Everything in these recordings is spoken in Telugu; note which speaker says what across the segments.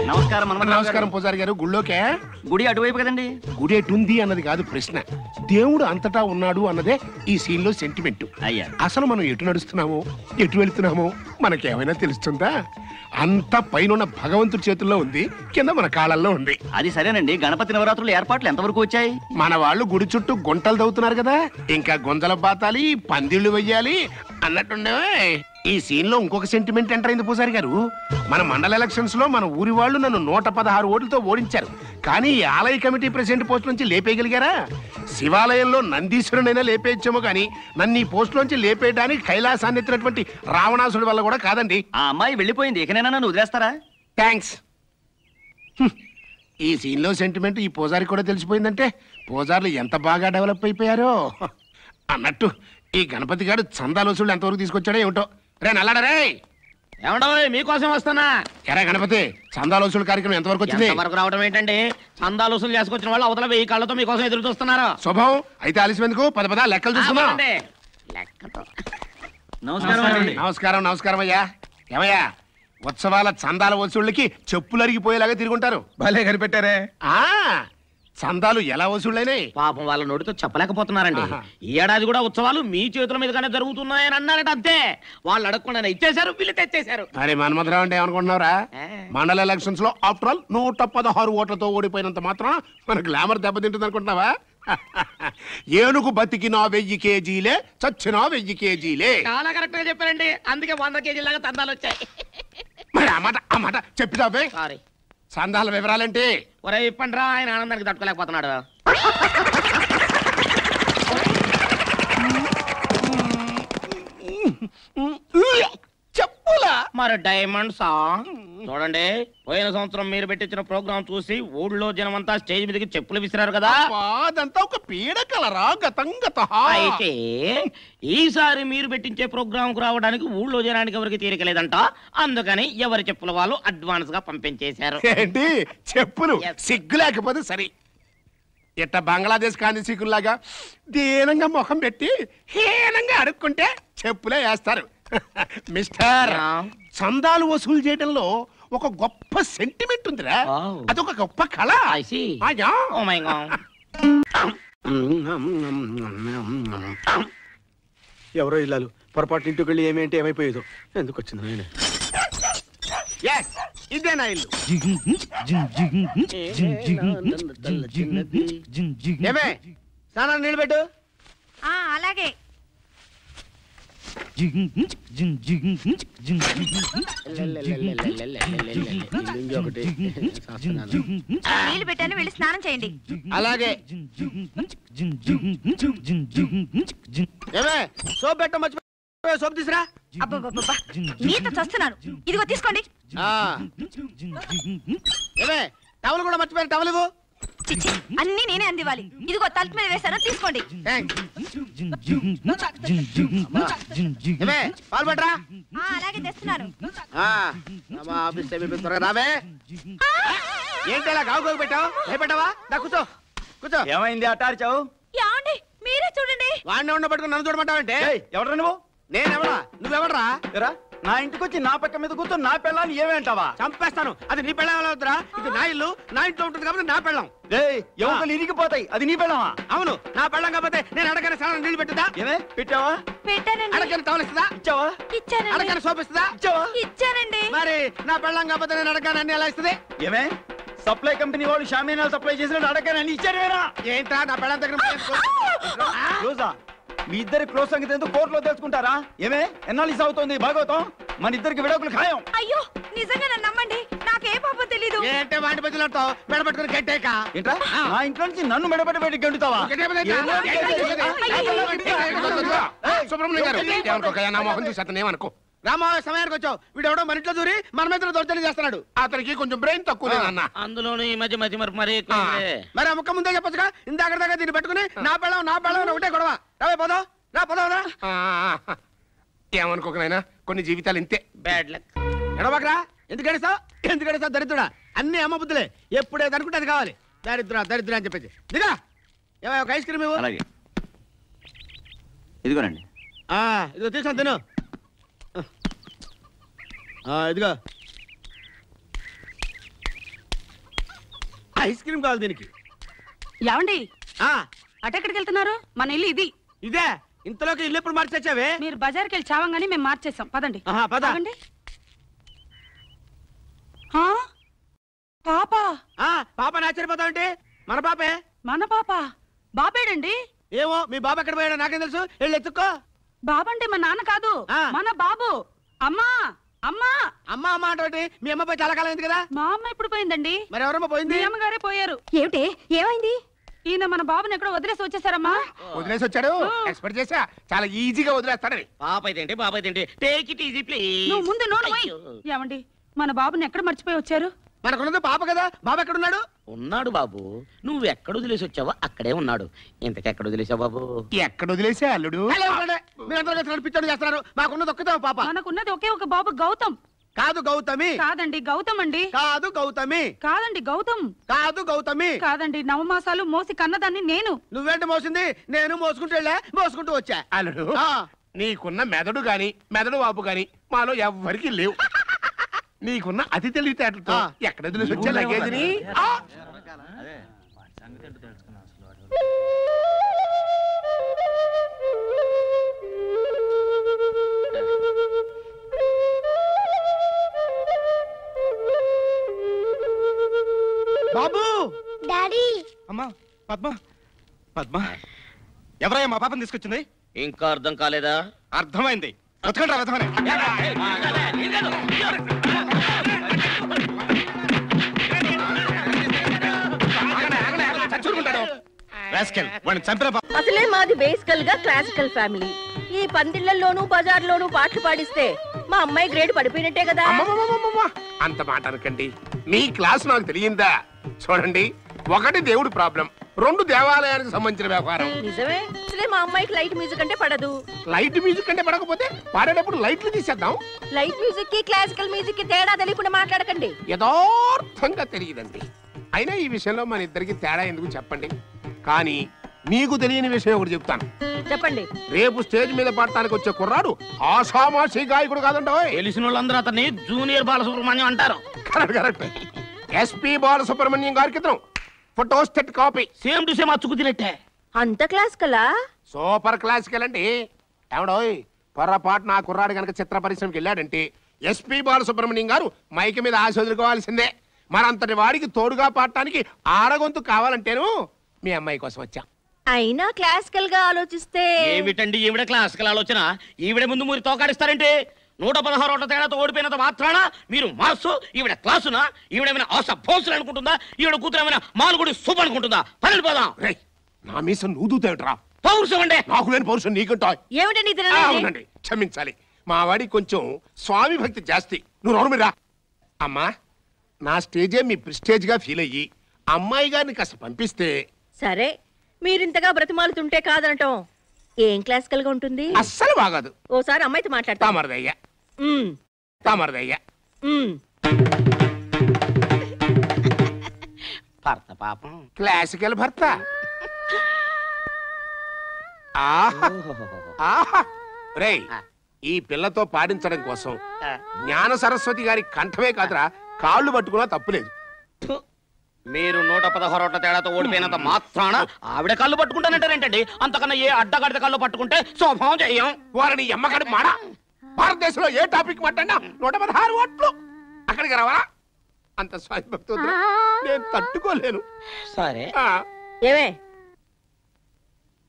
Speaker 1: నమస్కారం.
Speaker 2: నమస్కారం పూజారి గారు. గుళ్ళోకే?
Speaker 1: గుడి అటువైపు కదండి.
Speaker 2: గుడి ఎటుంది అన్నది కాదు ప్రశ్న, దేవుడు అంతటా ఉన్నాడు అన్నదే ఈ సీన్ లో సెంటిమెంట్.
Speaker 1: అయ్యా,
Speaker 2: అసలు మనం ఎటు నడుస్తున్నామో ఎటు వెళ్తున్నామో మనకేమైనా తెలుస్తుందా? అంత పైన భగవంతుడి చేతుల్లో ఉంది, కింద మన కాళ్ళల్లో ఉంది.
Speaker 1: అది సరేనండి. గణపతి నవరాత్రుల ఏర్పాట్లు ఎంతవరకు వచ్చాయి?
Speaker 2: మన వాళ్ళు గుడి చుట్టూ గుంటలు తవ్వుతున్నారు కదా, ఇంకా గొంతలు బాతాలి, పందిళ్లు వెయ్యాలి అన్నట్టుండే. ఈ సీన్ లో ఇంకొక సెంటిమెంట్ ఎంటర్ అయింది పూజారి గారు. మన మండల ఎలక్షన్స్ లో మన ఊరి వాళ్ళు నన్ను 116 ఓట్లతో ఓడించారు. కానీ ఈ ఆలయ కమిటీ ప్రెసిడెంట్ పోస్ట్ నుంచి లేపేయగలిగారా? శివాలయంలో నందీశ్వరునైనా లేపేయచ్చేమో కానీ నన్ను ఈ పోస్ట్ లోంచి లేపేయడానికి కైలాసాన్ని ఎత్తినటువంటి రావణాసుడి వల్ల కూడా కాదండి.
Speaker 1: ఆ అమ్మాయి వెళ్ళిపోయింది, ఇకనైనా నన్ను వదిలేస్తారా?
Speaker 2: థ్యాంక్స్. ఈ సీన్ లో సెంటిమెంట్ ఈ పూజారికి కూడా తెలిసిపోయిందంటే పూజారులు ఎంత బాగా డెవలప్ అయిపోయారో. అన్నట్టు ఈ గణపతి గారు చందాల వసూళ్ళు ఎంతవరకు తీసుకొచ్చాడో ఏమిటో. రే నల్లాడా రే,
Speaker 3: ఏమండో మీకోసం వస్తానా.
Speaker 2: ఎరా గణపతి, చందాల వసూలు కార్యక్రమం ఎంతవరకు వచ్చింది?
Speaker 3: వరకు రావడం ఏంటండి, చందాలు వసూలు చేసుకొచ్చిన వాళ్ళు అవతల 1000 కళ్ళతో మీకోసం ఎదురు చూస్తున్నారు.
Speaker 2: శుభం. అయితే ఆలస్యం ఎందుకు, పద లెక్కలు చూసుకున్నాం. నమస్కారం. నమస్కారం అయ్యా. ఏమయ్యా, ఉత్సవాల చందాల వసూళ్ళకి చెప్పులు అరిగిపోయేలాగా తిరుగుంటారు.
Speaker 4: భలే కనిపెట్టారే.
Speaker 2: చందాలు ఎలా వసూళ్ళైనాయి?
Speaker 3: పాపం వాళ్ళ నోటితో చెప్పలేకపోతున్నారండి. ఈ ఏడాది కూడా ఉత్సవాలు మీ చేతుల మీదగానే జరుగుతున్నాయని అన్నారట. అంతే, వాళ్ళు అడగకుండా ఇచ్చేశారు, వీళ్ళు తెచ్చేశారు.
Speaker 2: మరి మన్మధరావు అంటే ఏమనుకుంటున్నారా? మండల ఎలక్షన్స్ లో ఆఫ్టర్ ఆల్ 116 ఓట్లతో ఓడిపోయినంత మాత్రం మన గ్లామర్ దెబ్బతింటుంది అనుకుంటున్నావా? ఏనుగు బతికినా 1000 కేజీలే, చచ్చినా 1000 కేజీలే.
Speaker 3: చాలా కరెక్ట్ గా చెప్పారండి. అందుకే 100 కేజీల దాకా చందాలు వచ్చాయి.
Speaker 2: మరి ఆ మాట చెప్పిదాబే.
Speaker 3: సారీ.
Speaker 2: చందాల వివరాలేంటి?
Speaker 3: ఒరే ఇప్పండి రా, ఆయన ఆనందానికి తట్టుకోలేకపోతున్నాడు.
Speaker 2: చెప్పులా?
Speaker 3: మరి డైమండ్సా? చూడండి, పోయిన సంవత్సరం మీరు పెట్టించిన ప్రోగ్రాం చూసి ఊళ్ళో జనం అంతా స్టేజ్ మీదకి చెప్పులు విసిరారు కదా.
Speaker 2: అదంతా ఒక పీడకలరా గతంగత.
Speaker 3: అయితే ఈసారి మీరు పెట్టించే ప్రోగ్రాం కు రావడానికి ఊళ్ళో జనానికి ఎవరికి తీరికలేదంట. అందుకని ఎవరి చెప్పుల వాళ్ళు అడ్వాన్స్ గా పంపించేశారు.
Speaker 2: ఏంటి చెప్పులు? సిగ్గు లేకపోతే సరే. ఇట్ట బంగ్లాదేశ్ కాని సిగ్గులాగా దీనంగా ముఖం పెట్టి హీనంగా అడుక్కుంటే చెప్పులే వేస్తారు. మిస్టర్, చందాలు వసూలు చేయడంలో ఒక గొప్ప సెంటిమెంట్ ఉందిరా. అదొక గొప్ప కళ.
Speaker 4: ఎవరో ఇల్లాలు పొరపాటు ఇంటికి వెళ్ళి ఏమేంటి ఏమైపోయేదో. ఎందుకు వచ్చింది నేను?
Speaker 2: ఇదే నా ఇల్లు. ఏమే స్నానం నీళ్ళు పెట్టు.
Speaker 5: అలాగే. నీళ్ళు పెట్టాను, వెళ్ళి స్నానం చేయండి.
Speaker 2: అలాగే. ఏమే సోప్ పెట్ట మర్చిపోయి సోప్ తీసురా.
Speaker 5: అబ్బబ్బబ్బా, నీతో చస్తున్నాను. ఇదిగో తీసుకోండి.
Speaker 2: ఏమే టవల్ కూడా మర్చిపోయారు, టవల్ ఇవ్వు.
Speaker 5: అన్ని నేనే అందివ్వాలి. ఇదిగో తలుపు మీద వేశాను, తీసుకోండి.
Speaker 2: పాలు పట్టరా.
Speaker 5: అలాగే తెస్తున్నాను.
Speaker 2: రావే. ఏంటి అలా గావు పెట్టావు? పెట్టావా? కూర్చో కూర్చో.
Speaker 4: ఏమైంది అటార్చావు?
Speaker 5: యాండి మీరే చూడండి.
Speaker 2: వాడిని ఉండ పట్టుకుని నన్ను చూడమంటావంటే?
Speaker 4: ఎవరు నువ్వు?
Speaker 2: నేనెవరా? నువ్వెవడరా?
Speaker 4: నా ఇంటికి వచ్చి నా పక్క మీద కూర్చొని నా పెళ్ళాన్ని ఏమేంటావా?
Speaker 2: చంపేస్తాను. అది నీ పెళ్ళం అవుతురా? ఇది నా ఇల్లు, నా ఇంట్లో ఉంటుంది కాబట్టి నా పెళ్ళం.
Speaker 4: ఎవరు ఇరిగిపోతాయి, అది నీ పెళ్ళమా?
Speaker 2: అవును, నా పెళ్ళం కాకపోతే నేను అడగని స్నానం నీళ్ళు పెట్టుదా?
Speaker 4: ఏమే పెట్టావా?
Speaker 5: పెట్టానండి.
Speaker 2: అడగని తవలిస్తుందా?
Speaker 4: ఇచ్చావా?
Speaker 5: ఇచ్చానండి.
Speaker 2: అడగని సోపిస్తుందా?
Speaker 4: ఇచ్చావా?
Speaker 5: ఇచ్చానండి.
Speaker 2: మరి నా పెళ్ళం కాకపోతే నేను అడగని అన్ని ఎలా ఇస్తుంది?
Speaker 4: ఏమే సప్లై కంపెనీ వాళ్ళు షామీనాలు సప్లై చేసినట్టు అడగని ఇచ్చారేనా?
Speaker 2: ఏంట్రా నా పెళ్ళం దగ్గర
Speaker 4: రోజా మీ ఇద్దరి క్లోజ్ సంగతి ఎందుకు కోర్టులో తెలుసుకుంటారా? ఏమే ఎన్నాళ్ళు అవుతోంది భాగవతం? మన ఇద్దరికి విడాకులు ఖాయం.
Speaker 5: అయ్యో నిజంగా నన్ను నమ్మండి, నాకే పాపం తెలీదు.
Speaker 2: ఏంటే వాటి బదులుతో మెడపట్టుకుని గట్టేక?
Speaker 4: ఏంట్రా నా ఇంట్లో నుంచి నన్ను మెడపట్టి గెంటుతావా?
Speaker 2: సుబ్రహ్మణ్యం గారు ఏమనుకో, నా మొహం చూసి అతను ఏమనుకో. రామా సమయానికి వచ్చావు. వీడెవడో మన ఇంట్లో దూరి మన మీద దౌర్జన్యం చేస్తున్నాడు. అతనికి కొంచెం బ్రెయిన్ తక్కువ అన్న.
Speaker 3: అందులోనూ ఈ మధ్య మరి
Speaker 2: మరి ఆ ముక్క ముందే చెప్పొచ్చుగా. ఇందాక దాకా దీన్ని పట్టుకుని నా పెళ్ళం ఒకటే గొడవ. రావే పోదాం, పోదాం. ఏమనుకోకనైనా కొన్ని జీవితాలు ఇంతే.
Speaker 3: Bad luck.
Speaker 2: ఎడవకరా. ఎందుకు ఎడస్తావు దరిద్రుడా? అన్ని అమ్మ బుద్ధులే. ఎప్పుడే అనుకుంటే అది కావాలి. దరిద్ర అని చెప్పేసి దిగా. ఒక ఐస్ క్రీమ్ ఇవ్వు.
Speaker 1: అలాగే. ఇదిగోనండి.
Speaker 2: ఇదిగో తీసుకొని తిను.
Speaker 6: ఇదిగో ఐస్ క్రీమ్ కావాలి దీనికి.
Speaker 7: ఏమండి అటెక్కడికి వెళ్తున్నారు? మన ఇల్లు ఇది.
Speaker 6: ఇదే ఇంతలోకి ఇల్లు ఎప్పుడు మార్చేచ్చావే?
Speaker 7: మీరు బజార్కి వెళ్ళి చావంగానే మేము మార్చేసాం. పదండి.
Speaker 6: పద.
Speaker 7: ఆగండి. పాప
Speaker 6: పాప ఆశ్చర్యపోతావంటే మన పాపే.
Speaker 7: మన పాప బాబేడండి?
Speaker 6: ఏమో మీ బాబు ఎక్కడ పోయాడో నాకేం తెలుసు. వెళ్ళి ఎత్తుక్కో.
Speaker 7: బాబంటే మా నాన్న కాదు, మన బాబు. అమ్మా అమ్మా
Speaker 6: అమ్మ అమ్మ అంటే మీ అమ్మ పోయి చాలా కాలం అయింది కదా.
Speaker 7: మా అమ్మ ఎప్పుడు పోయిందండి?
Speaker 6: మరి ఎవరమ్మ పోయింది?
Speaker 7: మీ అమ్మగారే పోయారు.
Speaker 5: ఏమిటి ఏమైంది?
Speaker 7: ఈయన మన బాబుని ఎక్కడో వదిలేసి వచ్చేసారమ్మా.
Speaker 2: వదిలేసి వచ్చాడు. ఎక్స్పెక్ట్ చేసా చాలా ఈజీగా వదిలేస్తాడని.
Speaker 3: పాప అయితే బాబు అయితే టేక్ ఇట్ ఈజీ ప్లీజ్.
Speaker 7: నువ్వు ముందు నోడు పోయి. ఏమండి మన బాబుని ఎక్కడ మర్చిపోయి వచ్చారు?
Speaker 6: మనకున్నది పాప కదా. బాబు ఎక్కడున్నాడు?
Speaker 3: ఉన్నాడు బాబు. నువ్వు ఎక్కడ వదిలేసి వచ్చావో అక్కడే ఉన్నాడు. ఇంతకెక్కడ వదిలేసావు బాబు?
Speaker 2: ఎక్కడ వదిలేసా అల్లుడు?
Speaker 6: మీరందరూ నడిపించడం చేస్తున్నారు. మాకున్నది ఒక్కతే పాప.
Speaker 7: మనకున్నది ఒకే ఒక బాబు, గౌతమ్.
Speaker 6: కాదు గౌతమి.
Speaker 7: కాదండి గౌతమ్ అండి.
Speaker 6: కాదు గౌతమి.
Speaker 7: కాదండి గౌతమ్.
Speaker 6: కాదు గౌతమి.
Speaker 7: కాదండి నవమాసాలు మోసి కన్నదాన్ని నేను.
Speaker 6: నువ్వేంటి మోసింది? నేను మోసుకుంటూ వెళ్ళా, మోసుకుంటూ వచ్చా.
Speaker 2: అల్లుడు నీకున్న మెదడు గాని మెదడు వాపు గాని మాలో ఎవ్వరికి లేవు. నీకున్న అతి తెలివితేటలతో ఎక్కడ వదిలేసి వచ్చా లగేజ్ని?
Speaker 6: బాబు.
Speaker 5: డాడీ.
Speaker 4: అమ్మా పద్మ పద్మ ఎవరయ్యా మా పాపని తీసుకొచ్చింది?
Speaker 3: ఇంకా అర్థం కాలేదా?
Speaker 4: అర్థమైంది. వెతకండి వెతకని.
Speaker 8: అసలే మాది బేసికల్ గా క్లాసికల్ ఫ్యామిలీ. ఈ పందిళ్లలోనూ బజార్లోనూ పాటలు పాడిస్తే మా అమ్మాయి గ్రేడ్ పడిపోయినట్టే కదా.
Speaker 2: అంత మాట అనకండి. మీ క్లాస్ నాకు తెలియందా? చూడండి, ఒకటి దేవుడు ప్రాబ్లం, రెండు దేవాలయానికి సంబంధించిన వ్యవహారం.
Speaker 8: నిజమే. అసలే మా అమ్మాయికి లైట్ మ్యూజిక్ అంటే పడదు.
Speaker 2: లైట్ మ్యూజిక్ అంటే పడకపోతే పాడేటప్పుడు లైట్లు తీసేద్దాం.
Speaker 8: లైట్ మ్యూజిక్ కి క్లాసికల్ మ్యూజిక్ కి తేడా తెలియకుండా మాట్లాడకండి.
Speaker 2: యథార్థంగా తెలియదండి. అయినా ఈ విషయంలో మన ఇద్దరికి తేడా ఎందుకు చెప్పండి. కానీ మీకు తెలియని విషయం ఒకటి చెప్తాను.
Speaker 8: చెప్పండి.
Speaker 2: రేపు స్టేజ్ మీద పాడటానికి వచ్చే కుర్రాడు ఆషామాషి గాయకుడు కాదండో.
Speaker 3: తెలిసిన వాళ్ళందరూ అతన్ని జూనియర్ బాలసుబ్రహ్మణ్యం అంటారు.
Speaker 2: కరెక్ట్. ఎస్పీ బాలసుబ్రహ్మణ్యం గారికి photostat copy.
Speaker 3: Same to same అచ్చుకు తినట్టే.
Speaker 8: అంత క్లాసికలా?
Speaker 2: సూపర్ క్లాసికల్ అండి. ఏమడోయ్, పొర్రపాటు నా కుర్రాడు కనుక చిత్ర పరిశ్రమకి వెళ్ళాడంటే ఎస్పీ బాలసుబ్రహ్మణ్యం గారు మైకి మీద ఆశ వదులుకోవాల్సిందే. మరంతటి వాడికి తోడుగా పాడటానికి ఆడగొంతు కావాలంటేను మీ అమ్మాయి కోసం వచ్చా.
Speaker 8: అయినా క్లాసికల్ గా ఆలోచిస్తే
Speaker 3: ఏమిటండి ఈవిడ క్లాసికల్ ఆలోచన? ఈవిడ ముందు మీరు తోకాడిస్తారంటే 116 ఓట్ల తేడాతో ఓడిపోయినంత మాత్రాన మీరు మార్సు ఈవిడ క్లాసునా? ఈవిడేమైనా ఆశ భోసులు అనుకుంటుందా? ఈవిడ కూతురు ఏమైనా మాలుగుడి సూప్ అనుకుంటుందా? పనులు పోదాం.
Speaker 2: నా మీసం నూదుతావిట్రా.
Speaker 3: పౌరుషం అండి.
Speaker 2: నాకు లేని పౌరుషం నీకుంటా.
Speaker 8: ఏమిటండి?
Speaker 2: క్షమించాలి, మా వాడికి కొంచెం స్వామి భక్తి జాస్తి. నువ్వు నోరుమిరా. అమ్మా, నా స్టేజే మీ ప్రిస్టేజ్ గా ఫీల్ అయ్యి అమ్మాయి గారిని కాస్త పంపిస్తే.
Speaker 8: సరే, మీరింతగా బ్రతిమాలుతుంటే కాదనటం ఏం క్లాసికల్ గా ఉంటుంది?
Speaker 2: అస్సలు బాగాదు.
Speaker 8: ఓసారి అమ్మాయితో మాట్లాడతా.
Speaker 2: తామరదయ్యా తామరదయ్యా.
Speaker 3: భర్త పాపం.
Speaker 2: క్లాసికల్ భర్త. రేయ్, ఈ పిల్లతో పాడించడం కోసం జ్ఞాన సరస్వతి గారి కంఠమే కాదురా కాళ్ళు పట్టుకున్నా తప్పులేదు.
Speaker 3: మీరు 116 ఓట్ల తేడాతో ఓడిపోయినంత మాత్రాన ఆవిడ కళ్ళు పట్టుకుంటానంటారేంటండి? అంతకన్నా ఏ అడ్డగడ్డ కళ్ళు పట్టుకుంటే శోభం చెయ్యం.
Speaker 2: వారిని ఎమ్మకడి మాడ. భారతదేశంలో ఏ టాపిక్ మాట్లాడినా 116 ఓట్లు. అక్కడికి రావా? అంత స్వామి భక్తి నేను తట్టుకోలేను.
Speaker 3: సరే.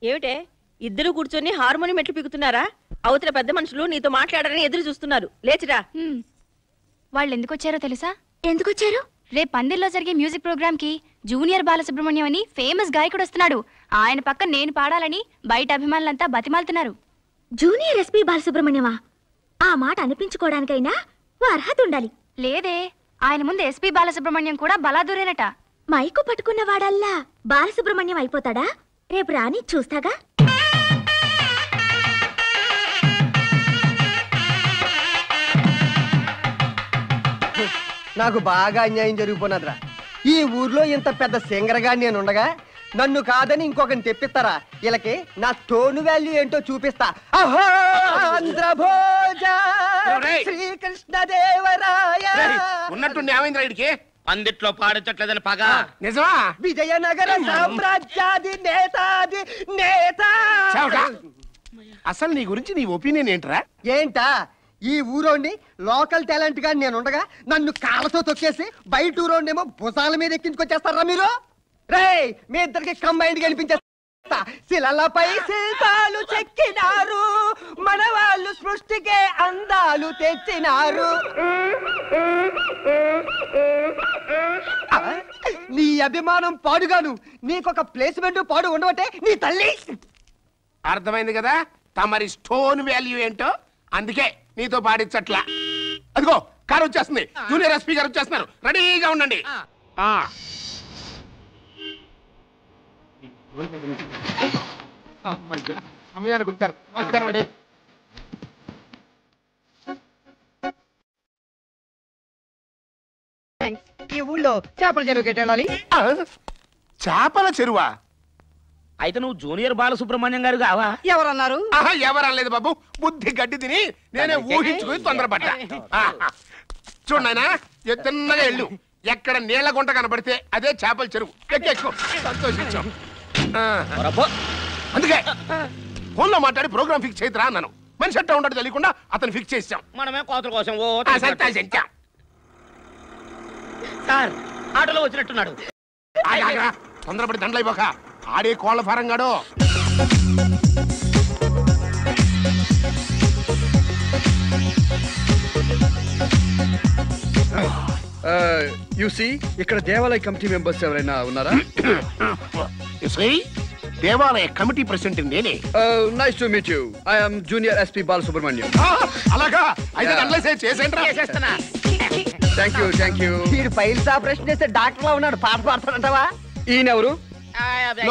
Speaker 8: ఏమిటే ఇద్దరు కూర్చొని హార్మోనియం మెట్లు పీకుతున్నారా? అవతల పెద్ద మనుషులు నీతో మాట్లాడారని ఎదురు చూస్తున్నారు. లేచిరా.
Speaker 5: వాళ్ళు ఎందుకు వచ్చారో తెలుసా? ఎందుకు వచ్చారు? రేపు పందిర్లో జరిగే మ్యూజిక్ ప్రోగ్రామ్ కి జూనియర్ బాలసుబ్రహ్మణ్యం అని ఫేమస్ గాయకుడు వస్తున్నాడు. ఆయన పక్కన నేను పాడాలని బయట అభిమానులంతా బతిమాలుతున్నారు. Junior SP బాలసుబ్రహ్మణ్యమా? ఆ మాట అనిపించుకోవడానికైనా అర్హత ఉండాలి. లేదే, ఆయన ముందు ఎస్పీ బాలసుబ్రహ్మణ్యం కూడా బలాదూరేనట. మైకు పట్టుకున్న వాడల్లా బాలసుబ్రహ్మణ్యం అయిపోతాడా? రేపు రాని చూస్తాగా.
Speaker 9: నాకు బాగా అన్యాయం జరిగిపోయినదిరా. ఈ ఊర్లో ఇంత పెద్ద సింగర్గా నేను ఉండగా నన్ను కాదని ఇంకొకరిని తెప్పిస్తారా? వీళ్ళకి నా టోన్ వాల్యూ ఏంటో చూపిస్తా. అహో ఆంధ్రభోజ శ్రీకృష్ణదేవరాయ.
Speaker 2: ఉన్నట్టుండి ఏమైంది రైడ్కి?
Speaker 3: పందిట్లో పాడించట్లేదని పగ.
Speaker 2: నిజమా?
Speaker 9: విజయనగర సామ్రాజ్యాది నేతాది నేత.
Speaker 2: అసలు నీ గురించి నీ ఒపీనియన్ ఏంట్రా?
Speaker 9: ఏంటా? ఈ ఊరోండి లోకల్ టాలెంట్ గా నేను ఉండగా నన్ను కాళ్ళతో తొక్కేసి బయట ఊరోండేమో భుజాల మీద ఎక్కించుకొచ్చేస్తారా మీరు? రే మీ ఇద్దరికి కంబైండ్ కనిపించేస్తా. శిలలపై శిల్పాలు చెక్కినారు, మన వాళ్ళు సృష్టికే అందాలు తెచ్చినారు. నీ అభిమానం పాడుగాను, నీకొక ప్లేస్మెంట్ పాడు ఉండవటే నీ తల్లి.
Speaker 2: అర్థమైంది కదా తమరి స్టోన్ వాల్యూ ఏంటో. అందుకే నీతో పాడించట్లా. అదిగో కారు వచ్చేస్తుంది, జూనియర్ ఎస్పీ గారు వచ్చేస్తున్నారు, రెడీగా ఉండండి.
Speaker 9: ఈ ఊళ్ళో చేపల చెరువు కట్టాలి.
Speaker 2: చేపల చెరువా?
Speaker 3: అయితే నువ్వు జూనియర్ బాలసుబ్రహ్మణ్యం గారు కావా?
Speaker 9: ఎవరన్నారు?
Speaker 2: ఎవరనలేదు బాబు, బుద్ధి గడ్డి తిని నేనే ఊహించుకుని తొందరపడ్డా. చూడనా చిన్నగా వెళ్ళు, ఎక్కడ నీళ్ల గుంట కనబడితే అదే చేపల చెరువు. ఎక్కేసుకో, సంతోషించాం. అందుకే ఫోన్లో మాట్లాడి ప్రోగ్రామ్ ఫిక్స్ చేద్దురా అన్నాను. మనిషి అట్టా ఉండడు తెలియకుండా అతను ఫిక్స్ చేసాం.
Speaker 3: మనమే కోతల కోసం ఓ
Speaker 2: సంతోషించాం.
Speaker 3: సార్ ఆటోలో వచ్చినట్టున్నాడు.
Speaker 2: తొందరపడి దండలైపోక, ఆడే కోళ్ల ఫారంగాడు.
Speaker 10: ఇక్కడ దేవాలయ కమిటీ మెంబర్స్ ఎవరైనా ఉన్నారా?
Speaker 2: దేవాలయ కమిటీ ప్రెసిడెంట్ నేనే.
Speaker 10: Nice to meet you. I am junior SP Balasubrahmanyam.
Speaker 2: అలాగా? అయితే దండలేసే చేసేంట్రా.
Speaker 10: Thank you.
Speaker 9: వీడు ఫైల్స్ ఆపరేషన్ చేస్తే డాక్టర్ లా ఉన్నాడు, పాట పాడతాడంటావా?
Speaker 10: ఈయన ఎవరు?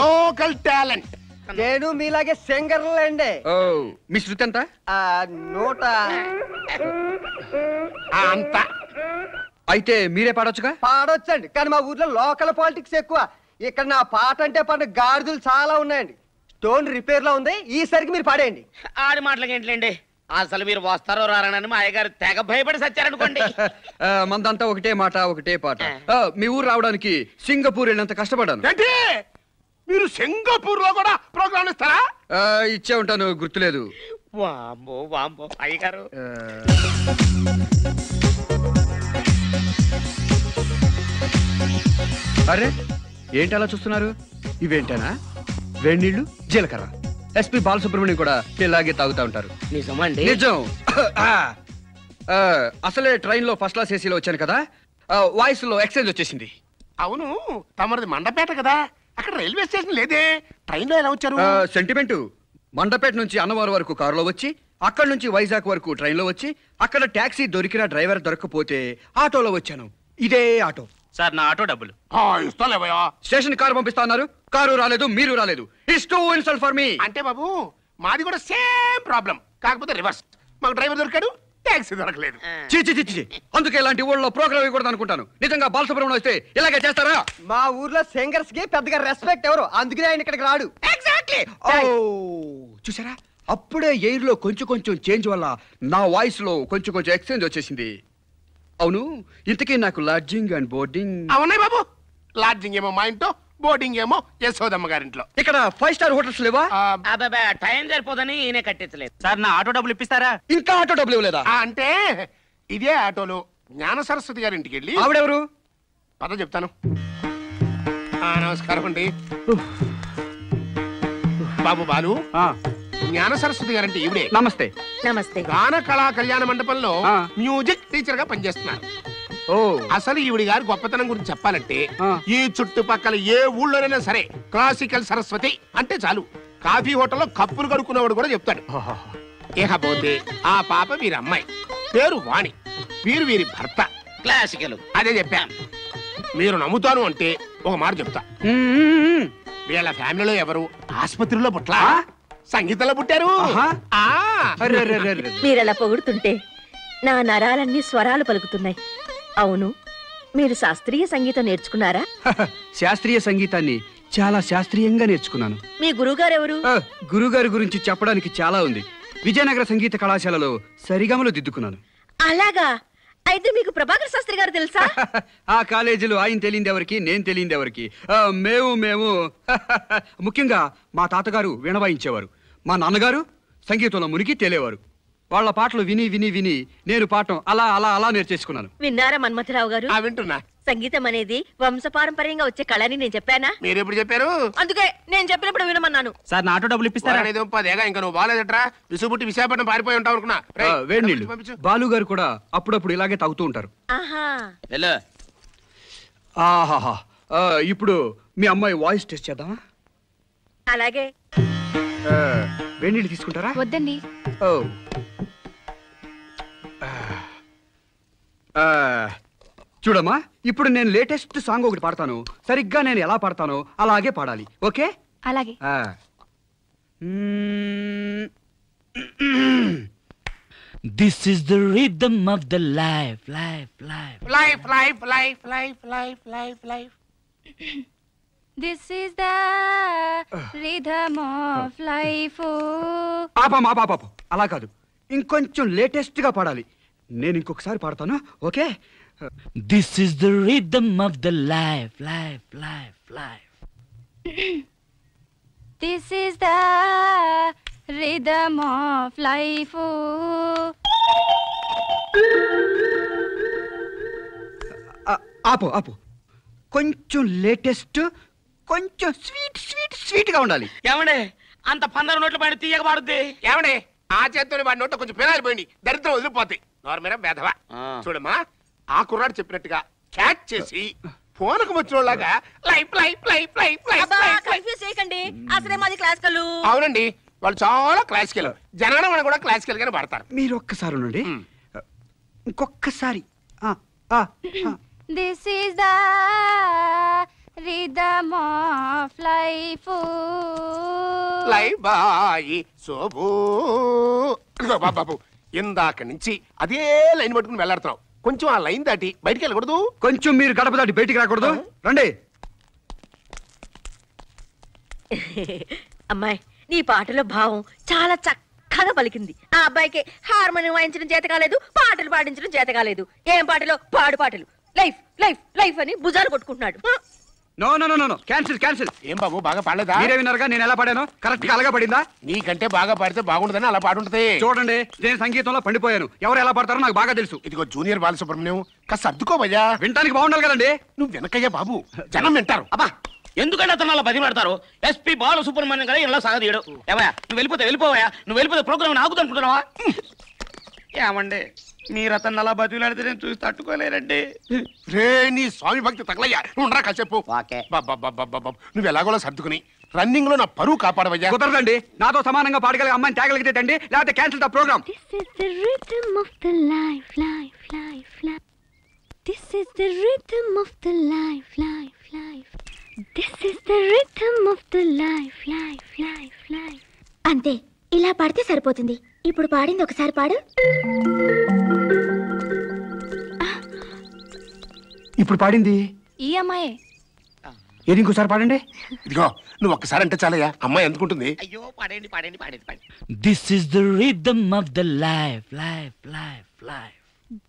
Speaker 2: Local talent.
Speaker 9: నేను మీలాగే సింగర్లండి.
Speaker 10: మీ శృతి ఎంత?
Speaker 9: నోట
Speaker 2: అంత.
Speaker 10: అయితే మీరే పాడొచ్చుగా?
Speaker 9: పాడొచ్చండి, కానీ మా ఊర్లో లోకల్ పాలిటిక్స్ ఎక్కువ. ఇక్కడ నా పాట అంటే పాట గాడిదలు చాలా ఉన్నాయండి. స్టోన్ రిపేర్ లో ఉంది, ఈసరికి మీరు పాడేయండి.
Speaker 3: ఆడి మాటలకి ఏంటండి, అసలు మీరు వస్తారో రారని మా అయ్యగారు తెగ భయపడి సచ్చారనుకోండి.
Speaker 10: మందంతా ఒకటే మాట ఒకటే పాట. మీ ఊరు రావడానికి సింగపూర్ వెళ్ళినంత కష్టపడ్డాను.
Speaker 2: మీరు సింగపూర్ లో కూడా ప్రోగ్రామ్ ఇస్తారా?
Speaker 10: ఇచ్చే ఉంటాను, గుర్తులేదు.
Speaker 3: వాంబో వాంబో అయ్యగారు.
Speaker 10: అరే ఏంటి అలా చూస్తున్నారు? ఇవేంటనా? వేణీళ్ళు, జీలకర్ర. ఎస్పీ బాలసుబ్రహ్మణ్యం కూడా ఇలాగే తాగుతా ఉంటారు.
Speaker 3: నిజమండి?
Speaker 10: నిజం. అసలే ట్రైన్ లో ఫస్ట్ క్లాస్ ఏసీలో వచ్చాను కదా, వాయిస్ లో ఎక్స్చేంజ్ వచ్చేసింది.
Speaker 2: అవును, తమరిది మండపేట కదా, అక్కడ రైల్వే స్టేషన్ లేదే, ట్రైన్ లో ఎలా వచ్చారు?
Speaker 10: సెంటిమెంట్. మండపేట నుంచి అన్నవరం వరకు కారులో వచ్చి, అక్కడ నుంచి వైజాగ్ వరకు ట్రైన్ లో వచ్చి, అక్కడ టాక్సీ దొరికిన డ్రైవర్ దొరకపోతే ఆటోలో వచ్చాను. ఇదే ఆటో.
Speaker 1: సార్ నా ఆటో డబ్బులు.
Speaker 2: ఇస్తాలేవయ్యా.
Speaker 10: స్టేషన్ కారు పంపిస్తా అన్నారు, కారు రాలేదు, మీరు రాలేదు. It's two insult for me.
Speaker 2: అంటే బాబు మాది కూడా సేమ్ ప్రాబ్లం, కాకపోతే రివర్స్. మాకు డ్రైవర్ దొరికాడు, టాక్సీ దొరకలేదు.
Speaker 10: చీ, అందుకే ఇలాంటి ఊళ్ళో ప్రోగ్రామ్ ఇవ్వకూడదు అనుకుంటాను. నిజంగా బాలసుబ్రహ్మణ్యం వస్తే ఇలాగే చేస్తారా?
Speaker 9: మా ఊర్లో సింగర్స్ కి పెద్దగా రెస్పెక్ట్ ఎవరు, అందుకనే ఆయన ఇక్కడికి రాడు.
Speaker 10: ఎగ్జాక్ట్లీ. చూసారా, అప్పుడే ఎయిర్ లో కొంచెం చేంజ్ వల్ల నా వాయిస్ లో కొంచెం ఎక్స్చేంజ్ వచ్చేసింది. అవును, ఇంతకీ నాకు లాడ్జింగ్ అండ్ బోర్డింగ్?
Speaker 2: అవునాయి బాబు, లాడ్జింగ్ ఏమో మా ఇంట్లో, బోర్డింగ్ ఏమో యశోదమ్మ గారింట్లో.
Speaker 10: ఇక్కడ 5 స్టార్ హోటల్స్ లేవా?
Speaker 3: టైం సరిపోదని ఈయన కట్టించలేదు.
Speaker 1: సార్ నా ఆటో డబ్బులు ఇప్పిస్తారా?
Speaker 10: ఇంకా ఆటో డబ్బులు ఇవ్వలేదా?
Speaker 2: అంటే ఇదే ఆటోలో జ్ఞాన సరస్వతి గారింటికి వెళ్ళి.
Speaker 10: ఆవిడెవరు?
Speaker 2: పద చెప్తాను. నమస్కారం అండి బాబు బాలు. జ్ఞాన సరస్వతి గారంటే ఈవిడే.
Speaker 10: నమస్తే.
Speaker 8: నమస్తే.
Speaker 2: గాన కళా కళ్యాణ మండపంలో మ్యూజిక్ టీచర్ గా పనిచేస్తున్నారు. అసలు ఈవిడి గారి గొప్పతనం గురించి చెప్పాలంటే, ఈ చుట్టుపక్కల ఏ ఊళ్ళోనైనా సరే క్లాసికల్ సరస్వతి అంటే చాలు, కాఫీ హోటల్లో కప్పులు కడుక్కునేవాడు కూడా చెప్తాడు. ఇకపోతే ఆ పాప వీరి అమ్మాయి, పేరు వాణి, వీరి భర్త
Speaker 3: క్లాసికల్.
Speaker 2: అదే చెప్పా. మీరు నమ్ముతాను అంటే ఒక మాట చెప్తా. వీళ్ళ ఫ్యామిలీలో ఎవరు ఆసుపత్రిలో పుట్లా, సంగీతంలో పుట్టారు.
Speaker 8: మీరలా పొగుడుతుంటే నా నరాలన్నీ స్వరాలు పలుకుతున్నాయి. అవును, మీరు శాస్త్రీయ సంగీతం నేర్చుకున్నారా?
Speaker 10: శాస్త్రీయ సంగీతాన్ని చాలా శాస్త్రీయంగా నేర్చుకున్నాను.
Speaker 8: మీ గురువుగారు ఎవరు?
Speaker 10: గురుగారి గురించి చెప్పడానికి చాలా ఉంది. విజయనగర సంగీత కళాశాలలో సరిగమలు దిద్దుకున్నాను.
Speaker 8: అలాగా? అయితే మీకు ప్రభాకర్ శాస్త్రి గారు తెలుసా?
Speaker 10: ఆ కాలేజీలో ఆయన తెలియంది ఎవరికి, నేను తెలియంది ఎవరికి. మేము ముఖ్యంగా మా తాతగారు వీణ వాయించేవారు. మా నాన్నగారు సంగీతంలో మునిగి తేలేవారు. వాళ్ళ పాటలు విని విని విని నేను పాఠం అలా అలా అలా నేర్చేసుకున్నాను.
Speaker 8: విన్నారా మన్మథరావు గారు?
Speaker 2: వింటున్నా.
Speaker 8: సంగీతం అనేది వంశపారంపర్యంగా వచ్చే కళని నేను చెప్పానా?
Speaker 2: మీరు ఎప్పుడు చెప్పారు?
Speaker 8: అందుకే నేను చెప్పినప్పుడు వినమన్నాను.
Speaker 1: సార్ నా ఆటో డబ్బులు ఇప్పిస్తారా?
Speaker 2: ఇంకా నువ్వు బాగాలేదట్రా, విసుగుబుట్టి విశాఖపట్నం పారిపోయి ఉంటావు అనుకున్నా.
Speaker 10: వేడి నీళ్ళు. బాలు గారు కూడా అప్పుడప్పుడు ఇలాగే తాగుతూ ఉంటారు. ఆహాహా. ఇప్పుడు మీ అమ్మాయి వాయిస్ టెస్ట్ చేద్దామా?
Speaker 8: అలాగే.
Speaker 10: వేడి నీళ్ళు తీసుకుంటారా?
Speaker 5: వద్దండి.
Speaker 10: చూడమ్మా, ఇప్పుడు నేను లేటెస్ట్ సాంగ్ ఒకటి పాడతాను. సరిగ్గా నేను ఎలా పాడతానో అలాగే పాడాలి. ఓకే?
Speaker 5: అలాగే.
Speaker 11: This is the rhythm of the life, life, life.
Speaker 2: Life, life, life, life, life, life, life.
Speaker 5: This is the rhythm of life.
Speaker 10: ఆపాపు. అలా కాదు, ఇంకొంచెం లేటెస్ట్ గా పాడాలి. నేను ఇంకొకసారి పాడతాను. Okay?
Speaker 11: This is the rhythm of the life, life, life, life.
Speaker 5: This is the rhythm of life.
Speaker 10: ఆపు. కొంచెం లేటెస్ట్, కొంచెం స్వీట్ గా ఉండాలి.
Speaker 3: ఏమండే అంత 15 నోట్ల పైన తీయక పాడుద్ది?
Speaker 2: ఏమండే ఆ చేత్తోనే వాడి నోట్లో కొంచెం పినాయిలు పోయింది, దరిద్రం వదిలిపోతాయి. నార్మల్ బేధవా. చూడమ్మా, ఆ కుర్రాడు చెప్పినట్టుగా క్యాచ్ చేసి ఫోన్కు వచ్చినోళ్ళగా life life life life life
Speaker 8: confuse చేయకండి. అసలే మాది క్లాసికల్.
Speaker 2: అవునండి, వాళ్ళు చాలా క్లాసికల్. జనగణమన కూడా క్లాసికల్ గానే పాడతారు.
Speaker 10: మీరు ఒక్కసారి ఉండండి, ఇంకొక్కసారి.
Speaker 5: This is the rhythm of life.
Speaker 2: Life బాయి శోభూ. బాబు, ఇందాక నుంచి అదే లైన్ పట్టుకుని వెళ్ళాడుతున్నావు. కొంచెం ఆ లైన్ దాటి బయటికి వెళ్ళకూడదు.
Speaker 10: కొంచెం మీరు గడప దాటి బయటికి రాకూడదు. రండి.
Speaker 8: అమ్మాయి, నీ పాటలో భావం చాలా చక్కగా పలికింది. ఆ అబ్బాయికి హార్మోనియం వాయించడం చేత కాలేదు, పాటలు పాడించడం చేత కాలేదు. ఏం పాటలో పాటలు లైఫ్ లైఫ్ లైఫ్ అని భుజాలు కొట్టుకుంటున్నాడు.
Speaker 10: No cancel.
Speaker 2: ఏం బాబు, బాగా పాడలేదా?
Speaker 10: మీరే విన్నారుగా నేను ఎలా పాడాను. కరెక్ట్ గా అలాగా పడిందా?
Speaker 2: నీకంటే బాగా పాడితే బాగుంటుందని అలా పాడుంటది.
Speaker 10: చూడండి, నేను సంగీతంలో పండిపోయాను. ఎవరు ఎలా పాడతారో నాకు బాగా తెలుసు.
Speaker 2: ఇదిగో జూనియర్ బాలసుబ్రహ్మణ్యం, కాస్త అద్దుకోవయ్యా.
Speaker 10: వినటానికి బాగుండాలి కదండి.
Speaker 2: నువ్వు వెనకయ్యా బాబు, జనం వింటారు.
Speaker 3: అబ్బా, ఎందుకంటే అతను అలా బతిమాడతారు? ఎస్పీ బాలసుబ్రహ్మణ్యం కదా ఇలా సాగదీయడు. ఏమయ్యా, నువ్వు వెళ్ళిపోవా? నువ్వు వెళ్ళిపోతే ప్రోగ్రామ్ ఆగుదనుకుంటున్నావా? ఏమండి, మీరు అతను అలా బతిలాడితే నేను చూసి తట్టుకోలేరండి.
Speaker 2: రే, నీ స్వామి భక్తి తగలయ్యా. ఉండరా కాసేపు. నువ్వు ఎలాగోలా సర్దుకుని రన్నింగ్ లో నా పరువు కాపాడవయ్యా.
Speaker 10: కుదరదండి, నాతో సమానంగా పాడగలిగే అమ్మాయిని తేగలిగితే తండి, లేకపోతే cancel the program.
Speaker 5: This is the rhythm of the life, life, life, life. This is the rhythm of the life, life, life. This is the rhythm of the life, life, life, life. అంతే, ఇలా పాడితే సరిపోతుంది. ఇప్పుడు పాడింది ఒకసారి పాడు.
Speaker 10: ఇప్పుడు పాడింది
Speaker 5: ఈ అమ్మాయే.
Speaker 10: ఏది ఇంకోసారి పాడండి.
Speaker 2: ఇదిగో, నువ్వు ఒక్కసారి అంటే చాలయ్యా, అమ్మాయి ఎందుకుంటుంది.
Speaker 3: అయ్యో, పాడండి.
Speaker 11: This is the rhythm of the life, life, life, life.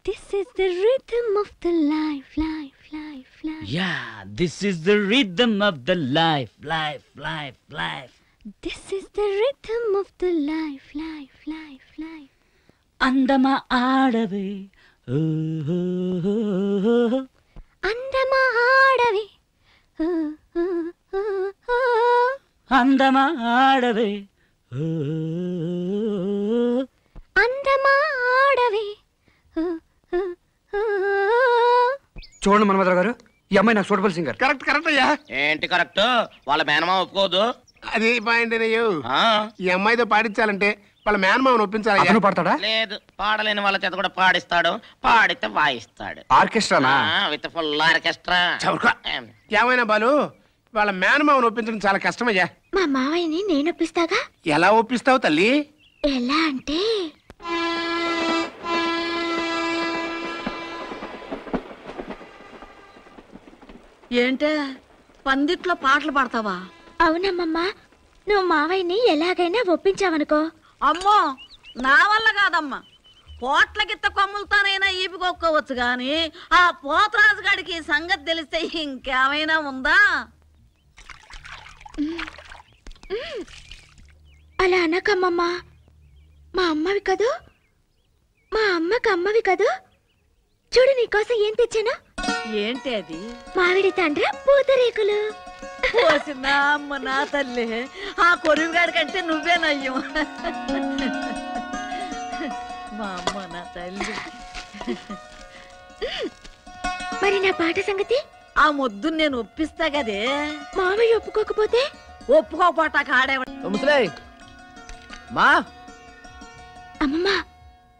Speaker 5: This is the rhythm of the life, life, life, life.
Speaker 11: Yeah, this is the rhythm of the life, life, life, life.
Speaker 5: This is the rhythm of the life, life, life, life.
Speaker 11: అందమా ఆడవే,
Speaker 5: అందమా ఆడవే,
Speaker 11: అందమా ఆడవే,
Speaker 5: అందమా ఆడవే.
Speaker 10: చూడండి మన్మథరావు గారు, ఈ అమ్మాయి నాకు సూటబుల్ సింగర్.
Speaker 2: కరెక్ట్ అయ్యా.
Speaker 3: ఏంటి కరెక్ట్? వాళ్ళ మేనమా ఒప్పుకోదు.
Speaker 2: అది పాయింట్. ఈ అమ్మాయితో పాడించాలంటే వాళ్ళ మేనమామను ఒప్పించాలి.
Speaker 10: అతను పాడతాడా?
Speaker 3: లేదు, పాడలేని వాళ్ళ చేత కూడా పాడిస్తాడు. పాడితే వాయిస్తాడు.
Speaker 10: ఆర్కెస్ట్రానా?
Speaker 3: With full orchestra.
Speaker 2: ఏమైనా బాలు, వాళ్ళ మేనమామను ఒప్పించడం చాలా కష్టమయ్యా.
Speaker 5: మా మావయ్యని నేను ఒప్పిస్తాగా.
Speaker 2: ఎలా ఒప్పిస్తావు తల్లి?
Speaker 5: ఎలా అంటే,
Speaker 7: ఏంటే పందిట్లో పాటలు పాడతావా?
Speaker 5: అవునమ్మమ్మా, నువ్వు మావయ్యని ఎలాగైనా ఒప్పించావనుకో.
Speaker 7: అమ్మో, నా వల్ల కాదమ్మా. పోట్ల గిత్త కొమ్ములతోనైనా ఈపికొక్కోవచ్చు గాని ఆ పోతరాజు గాడికి సంగతి తెలిస్తే ఇంకేమైనా ఉందా?
Speaker 5: అలా అనకమ్మమ్మా, మా అమ్మవి కదూ, మా అమ్మకి అమ్మవి కదూ. చూడు నీకోసం ఏం తెచ్చాను.
Speaker 7: ఏంటి అది?
Speaker 5: మామిడి తండ్ర పూతరేకులు.
Speaker 7: నా అమ్మ నా తల్లి, ఆ కొరువుగాడి కంటే నువ్వే నయ్యం. మా అమ్మ నా తల్లి.
Speaker 5: మరి నా పాట సంగతి?
Speaker 7: ఆ ముద్దు నేను ఒప్పిస్తా కదే.
Speaker 5: మామయ్య ఒప్పుకోకపోతే?
Speaker 7: ఒప్పుకోపోటా కాడేవ.
Speaker 12: ముసలే మా
Speaker 5: అమ్మమ్మా,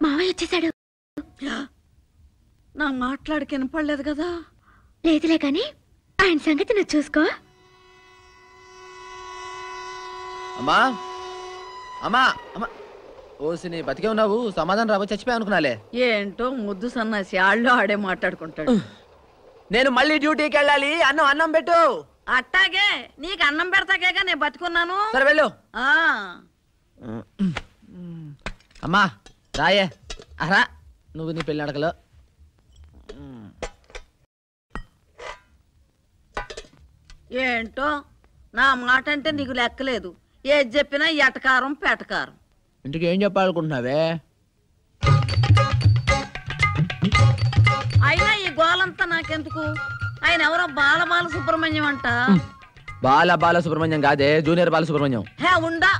Speaker 5: మావయ్య వచ్చేసాడు.
Speaker 7: నా మాట్లాడికి వినపడలేదు కదా?
Speaker 5: లేదులే కాని ఆయన సంగతి నువ్వు చూసుకో.
Speaker 12: అమ్మా అమ్మా అమ్మా ఓసిని బతికే ఉన్నావు, సమాధానం రాబో చచ్చిపోయా అనుకున్నాలే.
Speaker 7: ఏంటో ముద్దు సన్నాసి ఆళ్ళు ఆడే మాట్లాడుకుంటాడు.
Speaker 12: నేను మళ్ళీ డ్యూటీకి వెళ్ళాలి, అన్నం పెట్టు.
Speaker 7: అట్టాగే, నీకు అన్నం పెడతాకేగా నేను బతుకున్నాను.
Speaker 12: సరే వెళ్ళు.
Speaker 7: ఆ
Speaker 12: అమ్మా రాయే అహరా, నువ్వు నీ పెళ్ళి అడగలు.
Speaker 7: ఏంటో నా మాట అంటే నీకు లెక్కలేదు. ఏది చెప్పినా ఎటకారం పెటకారం.
Speaker 12: ఇంటికి ఏం చెప్పాలనుకుంటున్నావే?
Speaker 7: అయినా ఈ గోలంతా నాకెందుకు? ఆయన ఎవరో బాల సుబ్రహ్మణ్యం అంట.
Speaker 12: బాల సుబ్రహ్మణ్యం కాదే, జూనియర్ బాల సుబ్రహ్మణ్యం.
Speaker 7: హే ఉండా,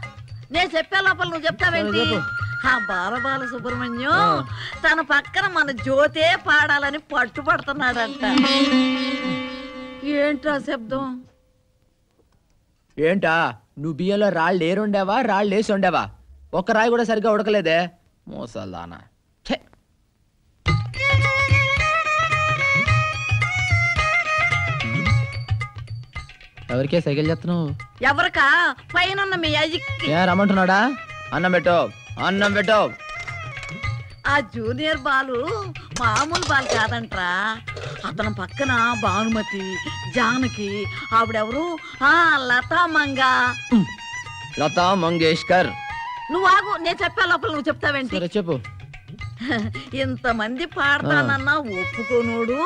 Speaker 7: నేను చెప్పే లోపల నువ్వు చెప్తావేంటి? ఆ బాల సుబ్రహ్మణ్యం తన పక్కన మన జ్యోతే పాడాలని పట్టుపడుతున్నాడంట. ఏంట్రా శబ్దం?
Speaker 12: ఏంటా నువ్వు బియ్యంలో రాళ్ళు ఏరుండేవా, రాళ్ళు వేసి ఉండేవా? ఒక్క రాయి కూడా సరిగ్గా ఉడకలేదే, మోసల్దానా. ఎవరికే సైకిల్ చేస్తున్నావు?
Speaker 7: ఎవరికా? పైన మీ అయ్యకి.
Speaker 12: ఏ రమ్మంటున్నాడా? అన్నం పెట్టు, అన్నం పెట్టు.
Speaker 7: ఆ జూనియర్ బాలు మామూలు బాలు కాదంట్రా. అతని పక్కన భానుమతి, జానకి, ఆవిడెవరు? లతా
Speaker 12: లతా మంగేష్కర్.
Speaker 7: నువ్వు ఆగు, నేను చెప్పే లోపల నువ్వు చెప్తావేంటి?
Speaker 12: చెప్పు.
Speaker 7: ఇంతమంది పాడతానన్నా ఒప్పుకోనోడు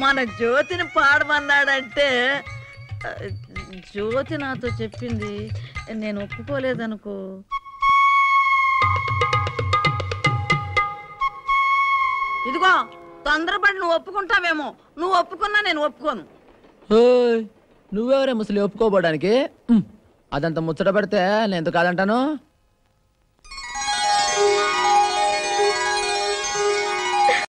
Speaker 7: మన జ్యోతిని పాడమన్నాడంటే, జ్యోతి నాతో చెప్పింది, నేను ఒప్పుకోలేదనుకో. ఇదిగో తొందరపడి నువ్వు ఒప్పుకుంటావేమో. నువ్వు ఒప్పుకున్నా నేను ఒప్పుకోను.
Speaker 12: నువ్వెవరే ముసలి ఒప్పుకోబోడానికి? అదంతా ముచ్చట పెడితే నేను ఎందుకు కాదంటాను?